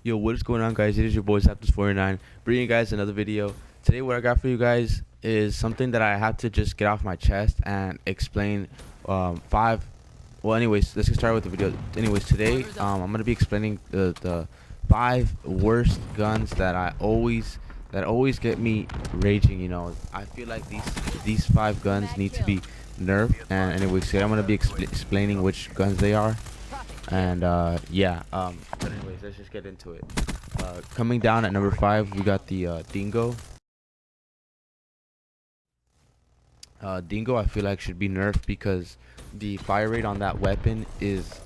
Yo, what is going on, guys? It is your boy Zapdos49 bringing you guys another video. Today what I got for you guys is something that I have to just get off my chest and explain. Five well anyways, let's get started with the video. Anyways, today I'm gonna be explaining the five worst guns that always get me raging. I feel like these five guns need to be nerfed. And anyways, today I'm gonna be explaining which guns they are. And yeah, but anyways, let's just get into it. Coming down at number 5, we got the Dingo. Dingo, I feel like, should be nerfed because the fire rate on that weapon is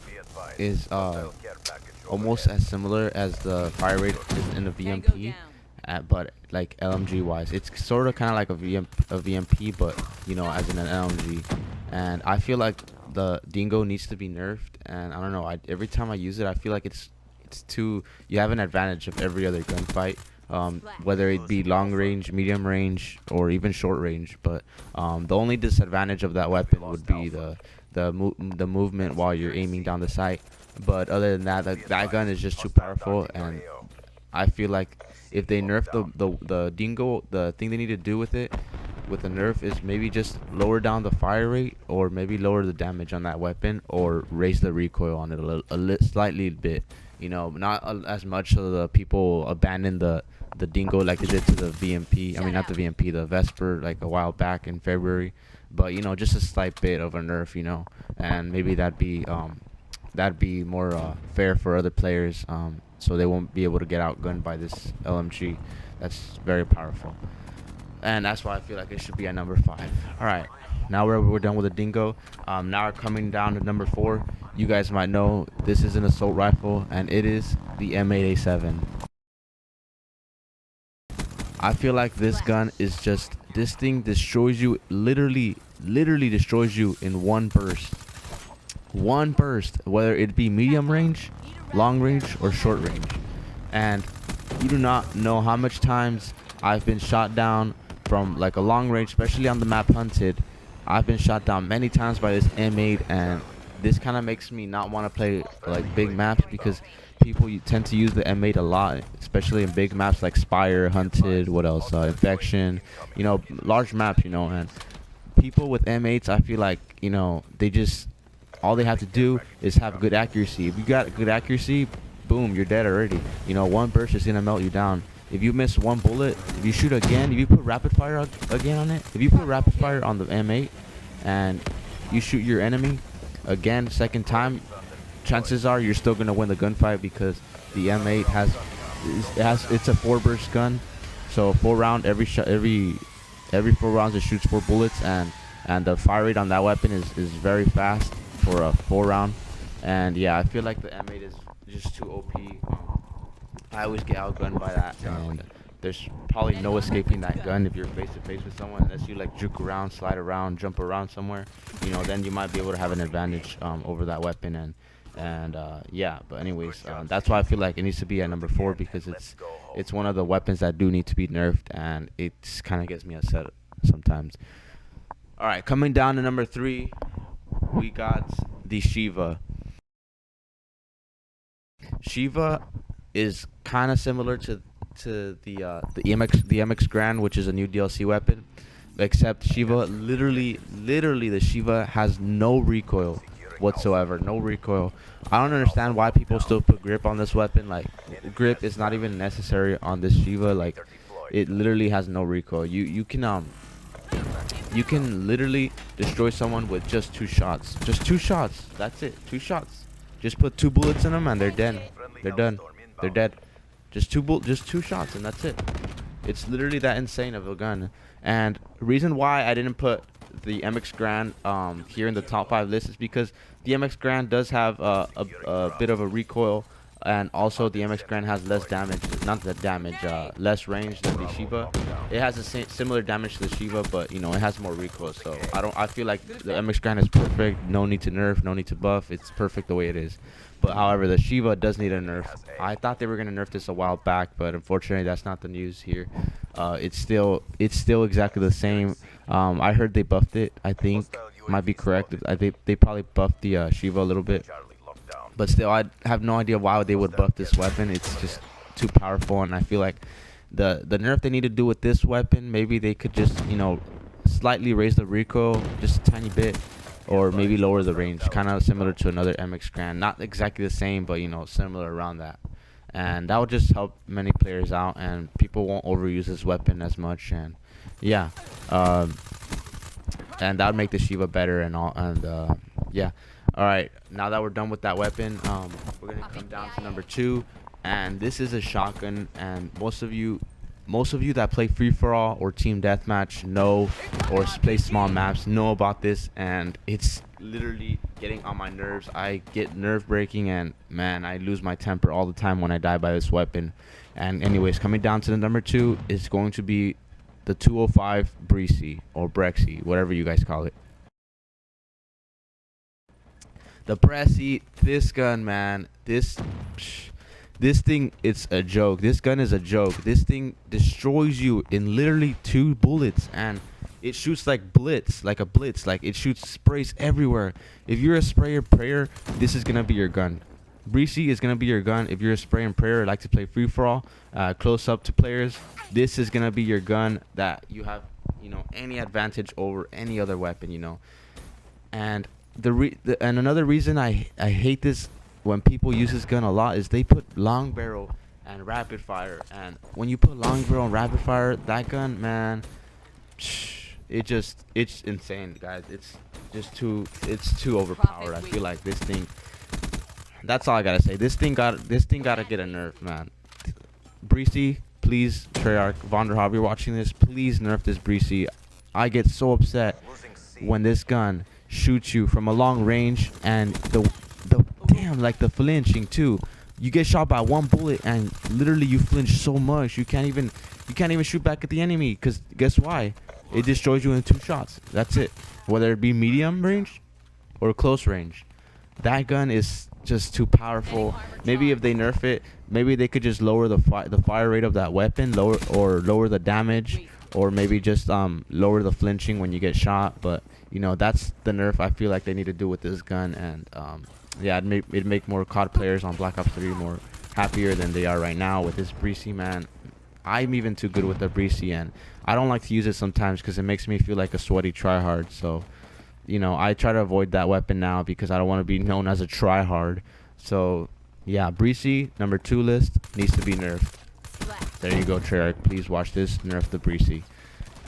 almost as similar as the fire rate in the VMP, but like LMG wise, it's sort of kind of like a VMP, but as in an LMG. And I feel like the Dingo needs to be nerfed. And I don't know, every time I use it, I feel like it's too. You have an advantage of every other gunfight, whether it be long range, medium range, or even short range. But the only disadvantage of that weapon would be the movement while you're aiming down the sight. But other than that, that gun is just too powerful. And I feel like if they nerf the Dingo, the thing they need to do with it, with the nerf, is maybe just lower down the fire rate, or maybe lower the damage on that weapon, or raise the recoil on it slightly bit. Not as much so the people abandon the Dingo like they did to the VMP. I mean, not the VMP, the Vesper, like a while back in February. But just a slight bit of a nerf. And maybe that'd be more fair for other players. So they won't be able to get outgunned by this LMG. That's very powerful. And that's why I feel like it should be at number 5. Alright, now we're done with the Dingo. Now we're coming down to number 4. You guys might know this is an assault rifle, and it is the M8A7. I feel like this gun is just, this thing destroys you, literally destroys you in one burst. One burst, whether it be medium range, long range, or short range. And you do not know how much times I've been shot down from like a long range, especially on the map Hunted. I've been shot down many times by this M8, and this kind of makes me not want to play like big maps, because people tend to use the M8 a lot, especially in big maps like Spire, Hunted, what else, Infection, large maps, and people with M8s, I feel like, they just, all they have to do is have good accuracy. If you got good accuracy, boom, you're dead already. One burst is gonna melt you down. If you miss one bullet, if you shoot again, if you put rapid fire again on it, if you put rapid fire on the M8 and you shoot your enemy again, second time, chances are you're still gonna win the gunfight, because the M8 it's a 4 burst gun, so 4 round, every 4 rounds it shoots 4 bullets, and the fire rate on that weapon is very fast for a 4 round. And yeah, I feel like the M8 is just too OP. I always get outgunned by that, and there's probably no escaping that gun if you're face to face with someone, unless you like juke around, slide around, jump around somewhere. Then you might be able to have an advantage over that weapon. And yeah, but anyways, that's why I feel like it needs to be at number 4, because it's one of the weapons that do need to be nerfed, and it kind of gets me upset sometimes. All right, coming down to number 3, we got the Shiva. Shiva is kind of similar to the MX Grand, which is a new DLC weapon, except Shiva literally the Shiva has no recoil whatsoever. No recoil. I don't understand why people still put grip on this weapon. Like, grip is not even necessary on this Shiva. Like, it literally has no recoil. You can literally destroy someone with just 2 shots. Just 2 shots. That's it. 2 shots. Just put 2 bullets in them and they're dead. They're done. They're dead. Just 2 shots and that's it. It's literally that insane of a gun. And the reason why I didn't put the MX Grand here in the top 5 list is because the MX Grand does have a bit of a recoil, and also the MX Grand has less damage, less range than the Shiva. It has the similar damage to the Shiva, but it has more recoil. So I feel like the MX Grand is perfect. No need to nerf, no need to buff. It's perfect the way it is. But however, the Shiva does need a nerf. I thought they were gonna nerf this a while back, but unfortunately that's not the news here. It's still exactly the same. I heard they buffed it. I think might be correct. They probably buffed the Shiva a little bit. But still, I have no idea why they would buff this weapon. It's just too powerful, and I feel like the nerf they need to do with this weapon, maybe they could just, you know, slightly raise the recoil just a tiny bit, or maybe lower the range, kind of similar to another MX Grand. Not exactly the same, but, you know, similar around that. And that would just help many players out, and people won't overuse this weapon as much. And yeah, and that would make the Shiva better and all. And yeah. All right, now that we're done with that weapon, we're gonna come down to number 2, and this is a shotgun. And most of you that play free for all or team deathmatch know, or play small maps, know about this, and it's literally getting on my nerves. I get nerve breaking, and man, I lose my temper all the time when I die by this weapon. And anyways, coming down to the number 2 is going to be the 205 Breezy, or Breezy, whatever you guys call it. The Breezy, this gun, man, this thing, it's a joke. This gun is a joke. This thing destroys you in literally 2 bullets, and it shoots like blitz, like a blitz. Like, it shoots sprays everywhere. If you're a sprayer prayer, this is gonna be your gun. Breezy is gonna be your gun. If you're a spray and prayer, like to play free for all, close up to players, this is gonna be your gun that you have, you know, any advantage over any other weapon, you know. And and another reason I hate this when people use this gun a lot is they put long barrel and rapid fire. And when you put long barrel and rapid fire, that gun, man, it's insane, guys. It's too overpowered. I feel like this thing, that's all I gotta say. This thing gotta get a nerf, man. Breezy, please, Treyarch, Vonderhob, you're watching this, please nerf this Breezy. I get so upset when this gun shoots you from a long range, and the damn, like the flinching too. You get shot by 1 bullet, and literally you flinch so much you can't even shoot back at the enemy, because guess why? It destroys you in 2 shots. That's it. Whether it be medium range or close range, that gun is just too powerful. Maybe if they nerf it, maybe they could just lower the fire rate of that weapon, lower the damage, or maybe just lower the flinching when you get shot. But you know, that's the nerf I feel like they need to do with this gun. And yeah, it'd make more COD players on Black Ops 3 more happier than they are right now with this Breezy, man. I'm even too good with the Breezy, and I don't like to use it sometimes because it makes me feel like a sweaty tryhard. So, you know, I try to avoid that weapon now because I don't want to be known as a tryhard. So, yeah, Breezy, number 2 list, needs to be nerfed. There you go, Treyarch. Please watch this. Nerf the Breezy.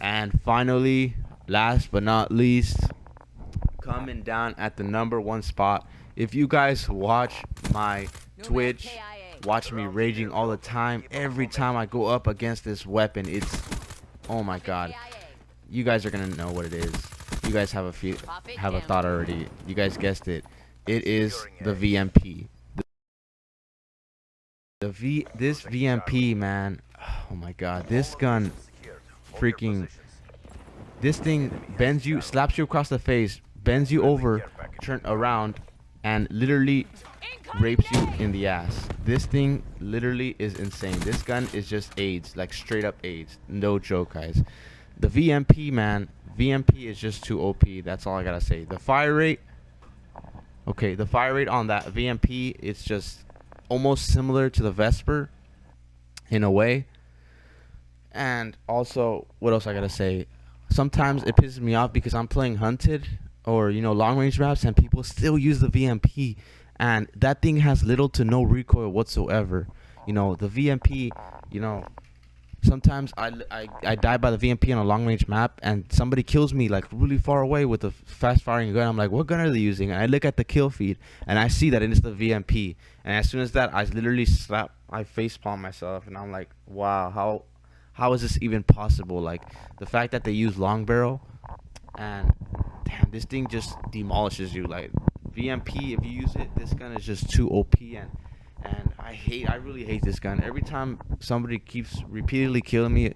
And finally, last but not least, coming down at the number 1 spot. If you guys watch my Twitch, watch me raging all the time, every time I go up against this weapon, it's, oh my god. You guys are gonna know what it is. You guys have a thought already. You guys guessed it. It is the VMP. This VMP, man. Oh my god. This gun, freaking, this thing bends you, slaps you across the face, bends you over, turn around, and literally rapes you in the ass. This thing literally is insane. This gun is just AIDS, like straight up AIDS. No joke, guys. The VMP, man. VMP is just too OP. That's all I gotta say. The fire rate, okay, the fire rate on that VMP, it's just almost similar to the Vesper in a way. And also, what else I gotta say? Sometimes it pisses me off because I'm playing hunted or, you know, long range maps, and people still use the VMP, and that thing has little to no recoil whatsoever. You know, the VMP, you know, sometimes I die by the VMP on a long range map, and somebody kills me like really far away with a fast firing gun. I'm like, what gun are they using? And I look at the kill feed, and I see that it's the VMP. And as soon as that, I literally I facepalm myself, and I'm like, wow, how is this even possible? Like, the fact that they use long barrel, and damn, this thing just demolishes you. Like, VMP, if you use it, this gun is just too OP. And I really hate this gun. Every time somebody keeps repeatedly killing me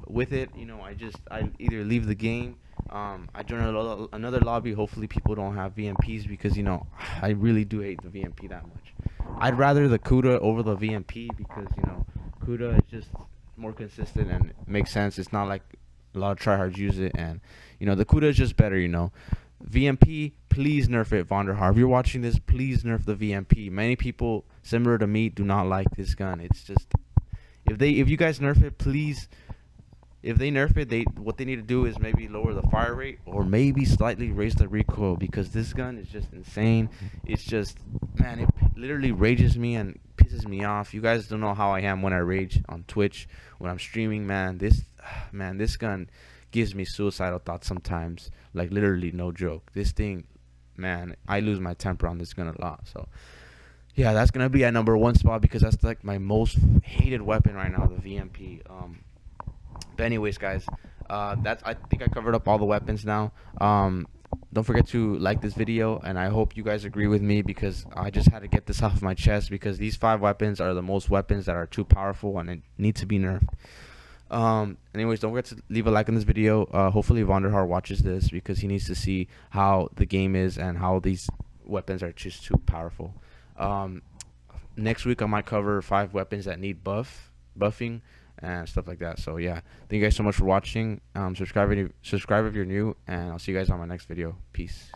with it, you know, I either leave the game, I join another lobby. Hopefully people don't have VMPs, because, you know, I really do hate the VMP that much. I'd rather the CUDA over the VMP, because, you know, CUDA is just more consistent and makes sense. It's not like a lot of tryhards use it, and, you know, the CUDA is just better, you know. VMP, please nerf it, Vonderhaar. If you're watching this, please nerf the VMP. Many people similar to me do not like this gun. It's just, if you guys nerf it, please, if they nerf it, what they need to do is maybe lower the fire rate or maybe slightly raise the recoil, because this gun is just insane. It's just, man, it literally rages me and pisses me off. You guys don't know how I am when I rage on Twitch, when I'm streaming, man. This gun gives me suicidal thoughts sometimes, like literally no joke. This thing, man, I lose my temper on this gun a lot. So yeah, that's gonna be at number 1 spot, because that's like my most hated weapon right now, the VMP. But anyways, guys, I think I covered up all the weapons now. Don't forget to like this video, and I hope you guys agree with me, because I just had to get this off my chest, because these 5 weapons are the most weapons that are too powerful and it need to be nerfed. Anyways, don't forget to leave a like on this video. Hopefully Vonderhaar watches this, because he needs to see how the game is and how these weapons are just too powerful. Next week I might cover 5 weapons that need buffing and stuff like that. So yeah, thank you guys so much for watching. Subscribe if you're new, and I'll see you guys on my next video. Peace.